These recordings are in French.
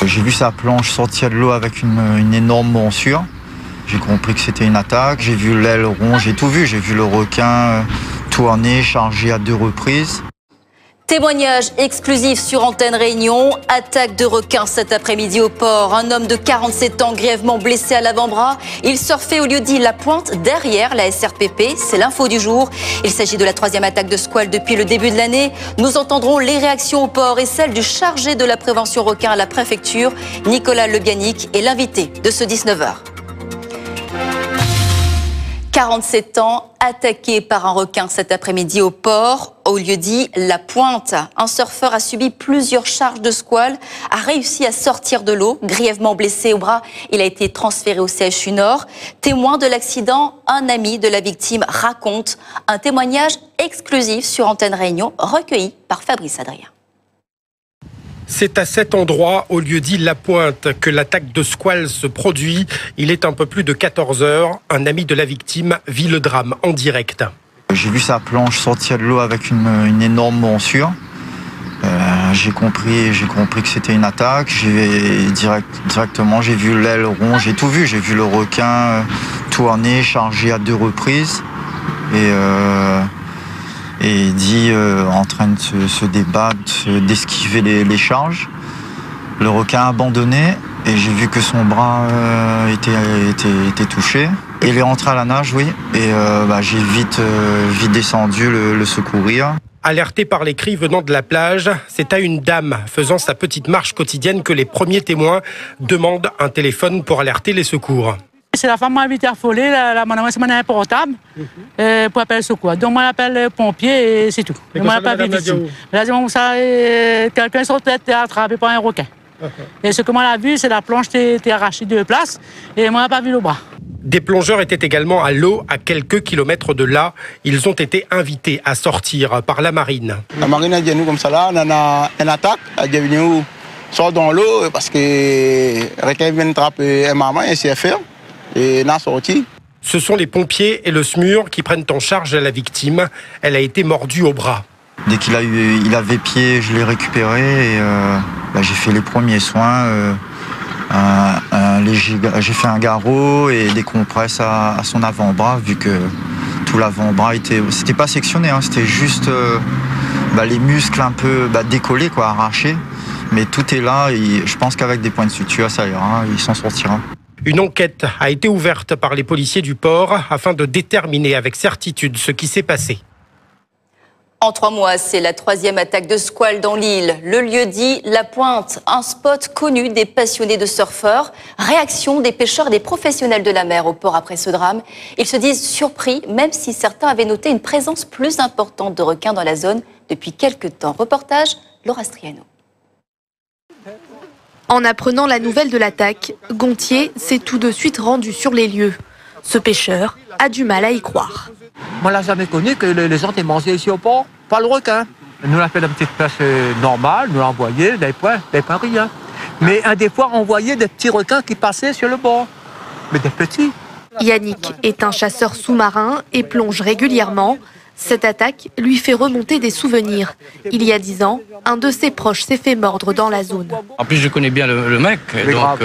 J'ai vu sa planche sortir de l'eau avec une énorme morsure. J'ai compris que c'était une attaque. J'ai vu l'aileron, j'ai tout vu. J'ai vu le requin tourner, charger à 2 reprises. Témoignage exclusif sur Antenne Réunion. Attaque de requin cet après-midi au port. Un homme de 47 ans grièvement blessé à l'avant-bras. Il surfait au lieu-dit La Pointe derrière la SRPP. C'est l'info du jour. Il s'agit de la 3e attaque de squale depuis le début de l'année. Nous entendrons les réactions au port et celles du chargé de la prévention requin à la préfecture, Nicolas Lebianic, est l'invité de ce 19h. 47 ans, attaqué par un requin cet après-midi au port, au lieu-dit La Pointe. Un surfeur a subi plusieurs charges de squale, a réussi à sortir de l'eau, grièvement blessé au bras. Il a été transféré au CHU Nord. Témoin de l'accident, un ami de la victime raconte un témoignage exclusif sur Antenne Réunion, recueilli par Fabrice Adrien. C'est à cet endroit, au lieu-dit La Pointe, que l'attaque de squale se produit. Il est un peu plus de 14 heures. Un ami de la victime vit le drame en direct. J'ai vu sa planche sortir de l'eau avec une énorme morsure. J'ai compris que c'était une attaque. Directement, j'ai vu l'aileron, j'ai tout vu. J'ai vu le requin tourner, charger à 2 reprises. Et dit en train de se débattre, d'esquiver les charges. Le requin a abandonné et j'ai vu que son bras était touché. Il est rentré à la nage, oui, et j'ai vite descendu le secourir. Alerté par les cris venant de la plage, c'est à une dame faisant sa petite marche quotidienne que les premiers témoins demandent un téléphone pour alerter les secours. C'est la femme qui m'a invité à foler, madame, c'est mon portable pour appeler le secours. Donc, moi, j'appelle le pompier et c'est tout. Et moi, j'appelle la victime. Là, quelqu'un sur tête est attrapé par un requin. Et ce que moi, j'ai vu, c'est la planche qui était arrachée de place et moi, je n'ai pas vu le bras. Des plongeurs étaient également à l'eau à quelques kilomètres de là. Ils ont été invités à sortir par la marine. La marine a dit nous comme ça là, on a une attaque, elle dit nous sort dans l'eau parce que le requin vient attraper un maman et c'est faire. Et on a sorti. Ce sont les pompiers et le SMUR qui prennent en charge la victime. Elle a été mordue au bras. Dès qu'il avait pied, je l'ai récupéré et j'ai fait les premiers soins. J'ai fait un garrot et des compresses à son avant-bras, vu que tout l'avant-bras c'était pas sectionné, hein, c'était juste les muscles un peu décollés, arrachés. Mais tout est là et je pense qu'avec des points de suture, ça ira, il s'en sortira. Une enquête a été ouverte par les policiers du port afin de déterminer avec certitude ce qui s'est passé. En 3 mois, c'est la 3e attaque de squale dans l'île. Le lieu-dit La Pointe, un spot connu des passionnés de surfeurs. Réaction des pêcheurs et des professionnels de la mer au port après ce drame. Ils se disent surpris, même si certains avaient noté une présence plus importante de requins dans la zone depuis quelques temps. Reportage, Laura Striano. En apprenant la nouvelle de l'attaque, Gontier s'est tout de suite rendu sur les lieux. Ce pêcheur a du mal à y croire. Moi, je n'ai jamais connu que les gens étaient mangés ici au port par le requin. Nous, on a fait la petite pêche normale, nous l'avons envoyé, des points, rien. Mais des fois, on voyait des petits requins qui passaient sur le bord, mais des petits. Yannick est un chasseur sous-marin et plonge régulièrement. Cette attaque lui fait remonter des souvenirs. Il y a 10 ans, un de ses proches s'est fait mordre dans la zone. En plus, je connais bien le mec, donc...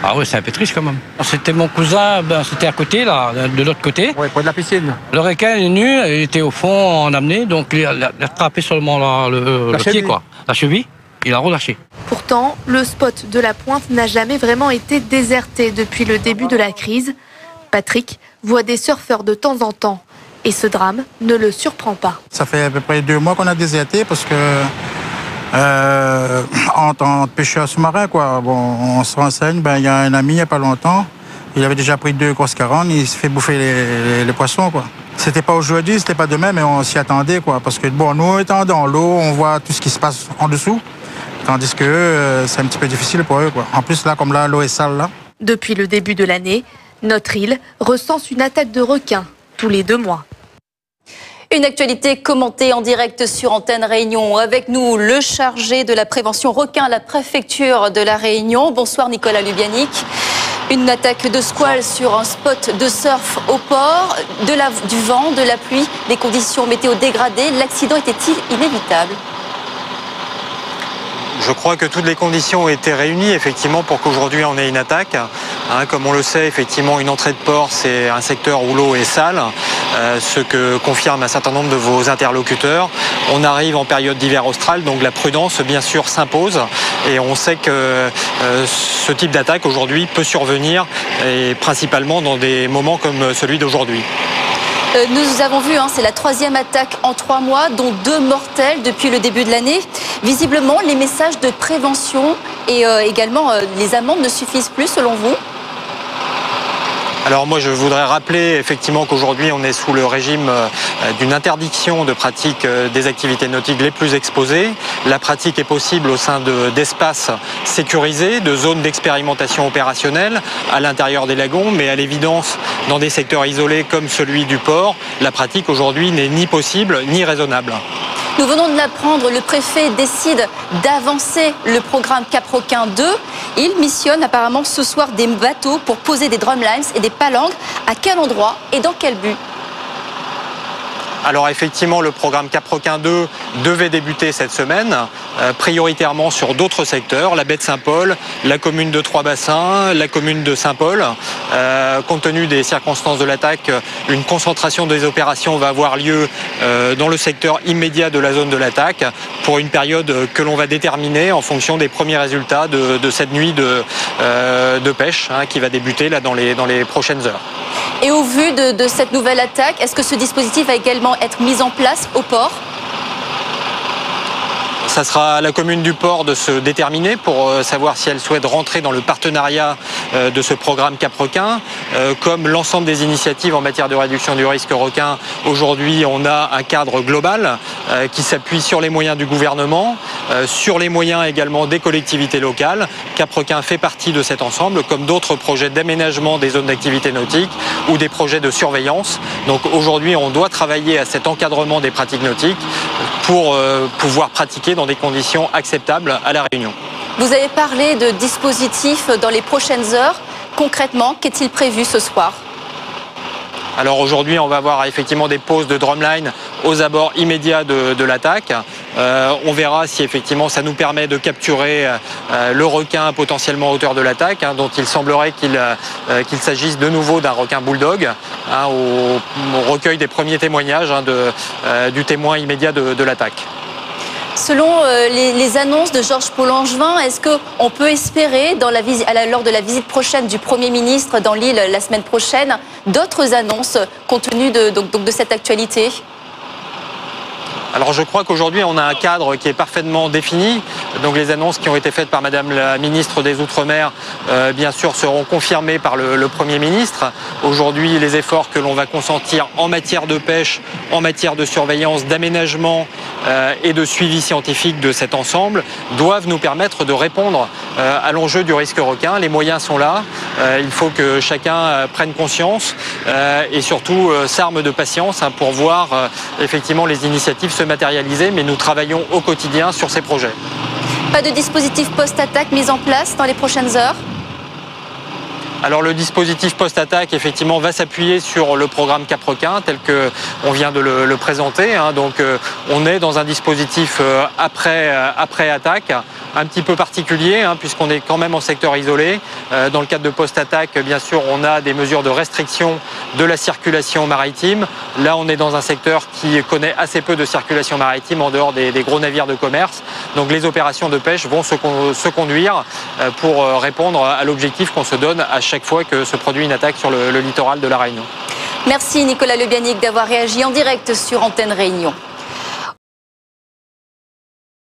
Ah oui, c'est un peu triste quand même. C'était mon cousin, c'était à côté, là, de l'autre côté. Oui, près de la piscine. Le requin est nu, il était au fond, en amené, donc il a attrapé seulement le pied, la cheville, il a relâché. Pourtant, le spot de La Pointe n'a jamais vraiment été déserté depuis le début de la crise. Patrick voit des surfeurs de temps en temps. Et ce drame ne le surprend pas. Ça fait à peu près 2 mois qu'on a déserté parce que en tant que pêcheur sous-marin, on se renseigne, il y a un ami il n'y a pas longtemps, il avait déjà pris 2 grosses caronnes, il se fait bouffer les poissons. C'était pas aujourd'hui, c'était pas demain, mais on s'y attendait, parce que nous étant dans l'eau, on voit tout ce qui se passe en dessous, tandis que c'est un petit peu difficile pour eux. En plus, là, comme là, l'eau est sale. Là. Depuis le début de l'année, notre île recense une attaque de requins tous les 2 mois. Une actualité commentée en direct sur Antenne Réunion. Avec nous, le chargé de la prévention requin à la préfecture de la Réunion. Bonsoir Nicolas Lubianic. Une attaque de squale sur un spot de surf au port, du vent, de la pluie, des conditions météo dégradées. L'accident était-il inévitable ? Je crois que toutes les conditions ont été réunies effectivement pour qu'aujourd'hui on ait une attaque. Comme on le sait, effectivement, une entrée de port, c'est un secteur où l'eau est sale, ce que confirment un certain nombre de vos interlocuteurs. On arrive en période d'hiver austral, donc la prudence bien sûr s'impose et on sait que ce type d'attaque aujourd'hui peut survenir et principalement dans des moments comme celui d'aujourd'hui. Nous avons vu, c'est la 3e attaque en 3 mois, dont 2 mortelles depuis le début de l'année. Visiblement, les messages de prévention et également les amendes ne suffisent plus selon vous ? Alors moi je voudrais rappeler effectivement qu'aujourd'hui on est sous le régime d'une interdiction de pratique des activités nautiques les plus exposées. La pratique est possible au sein d'espaces sécurisés, de zones d'expérimentation opérationnelle à l'intérieur des lagons, mais à l'évidence dans des secteurs isolés comme celui du port, la pratique aujourd'hui n'est ni possible ni raisonnable. Nous venons de l'apprendre, le préfet décide d'avancer le programme Cap-Requin 2. Il missionne apparemment ce soir des bateaux pour poser des drumlines et des palanques. À quel endroit et dans quel but ? Alors effectivement, le programme Cap-Requin 2 devait débuter cette semaine, prioritairement sur d'autres secteurs, la baie de Saint-Paul, la commune de Trois-Bassins, la commune de Saint-Paul. Compte tenu des circonstances de l'attaque, une concentration des opérations va avoir lieu dans le secteur immédiat de la zone de l'attaque pour une période que l'on va déterminer en fonction des premiers résultats de cette nuit de pêche qui va débuter là, dans les prochaines heures. Et au vu de cette nouvelle attaque, est-ce que ce dispositif va également être mis en place au port ? Ça sera à la commune du port de se déterminer pour savoir si elle souhaite rentrer dans le partenariat de ce programme Cap-Requin. Comme l'ensemble des initiatives en matière de réduction du risque requin, aujourd'hui on a un cadre global qui s'appuie sur les moyens du gouvernement, sur les moyens également des collectivités locales. Cap-Requin fait partie de cet ensemble, comme d'autres projets d'aménagement des zones d'activité nautique ou des projets de surveillance. Donc aujourd'hui on doit travailler à cet encadrement des pratiques nautiques pour pouvoir pratiquer dans des conditions acceptables à La Réunion. Vous avez parlé de dispositifs dans les prochaines heures. Concrètement, qu'est-il prévu ce soir ? Alors aujourd'hui, on va avoir effectivement des poses de drumline aux abords immédiats de l'attaque. On verra si effectivement ça nous permet de capturer le requin potentiellement à hauteur de l'attaque, dont il semblerait qu'il s'agisse de nouveau d'un requin bulldog, au recueil des premiers témoignages du témoin immédiat de l'attaque. Selon les annonces de Georges Paul-Langevin, est-ce qu'on peut espérer, lors de la visite prochaine du Premier ministre dans l'île la semaine prochaine, d'autres annonces compte tenu de cette actualité ? Alors je crois qu'aujourd'hui on a un cadre qui est parfaitement défini. Donc les annonces qui ont été faites par Madame la ministre des Outre-mer, bien sûr, seront confirmées par le Premier ministre. Aujourd'hui, les efforts que l'on va consentir en matière de pêche, en matière de surveillance, d'aménagement et de suivi scientifique de cet ensemble doivent nous permettre de répondre à l'enjeu du risque requin. Les moyens sont là. Il faut que chacun prenne conscience et surtout s'arme de patience pour voir effectivement les initiatives se matérialiser, mais nous travaillons au quotidien sur ces projets. Pas de dispositif post-attaque mis en place dans les prochaines heures ? Alors le dispositif post-attaque effectivement va s'appuyer sur le programme Cap-Requin tel qu'on vient de le présenter. Donc on est dans un dispositif après attaque un petit peu particulier puisqu'on est quand même en secteur isolé. Dans le cadre de post-attaque, bien sûr, on a des mesures de restriction de la circulation maritime. Là, on est dans un secteur qui connaît assez peu de circulation maritime en dehors des gros navires de commerce. Donc les opérations de pêche vont se conduire pour répondre à l'objectif qu'on se donne à chaque fois que se produit une attaque sur le littoral de La Réunion. Merci Nicolas Lebianic d'avoir réagi en direct sur Antenne Réunion.